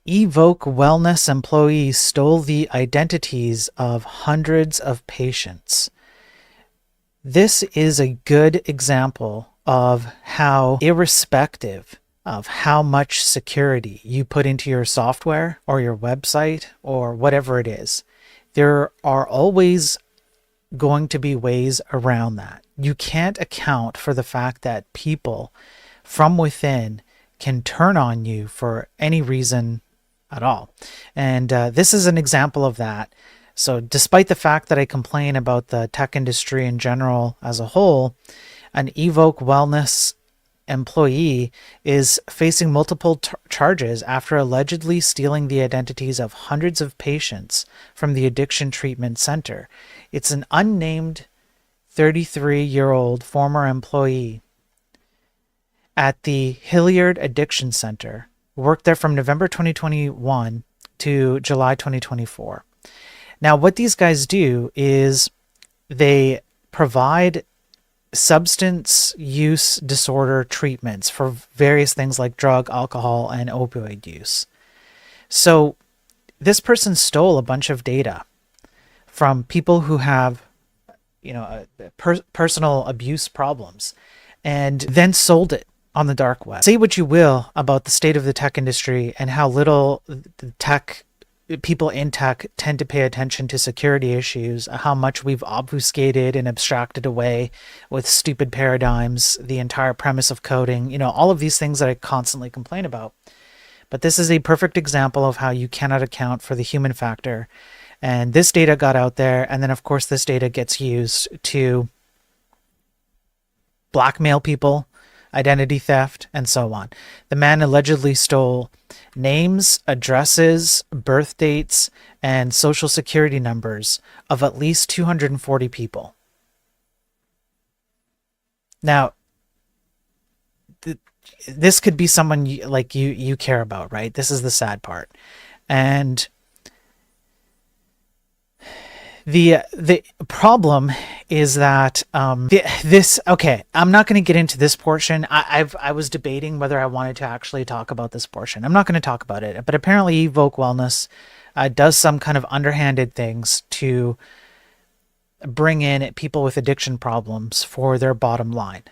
Evoke wellness employees stole the identities of hundreds of patients. This is a good example of how, irrespective of how much security you put into your software or your website or whatever it is, there are always going to be ways around that. You can't account for the fact that people from within can turn on you for any reason at all. And this is an example of that. So despite the fact that I complain about the tech industry in general as a whole, an Evoke Wellness employee is facing multiple charges after allegedly stealing the identities of hundreds of patients from the addiction treatment center. It's an unnamed 33-year-old former employee at the Hilliard Addiction Center, worked there from November 2021 to July 2024. Now, what these guys do is they provide substance use disorder treatments for various things like drug, alcohol, and opioid use. So this person stole a bunch of data from people who have, personal abuse problems, and then sold it on the dark web. Say what you will about the state of the tech industry and how little the people in tech tend to pay attention to security issues, how much we've obfuscated and abstracted away with stupid paradigms, the entire premise of coding, all of these things that I constantly complain about. But this is a perfect example of how you cannot account for the human factor. And this data got out there, and then of course this data gets used to blackmail people, identity theft, and so on. The man allegedly stole names, addresses, birth dates, and social security numbers of at least 240 people. Now, this could be someone you care about, right? This is the sad part. And the problem is that I'm not going to get into this portion. I was debating whether I wanted to actually talk about this portion. I'm not going to talk about it, but apparently Evoke Wellness does some kind of underhanded things to bring in people with addiction problems for their bottom line.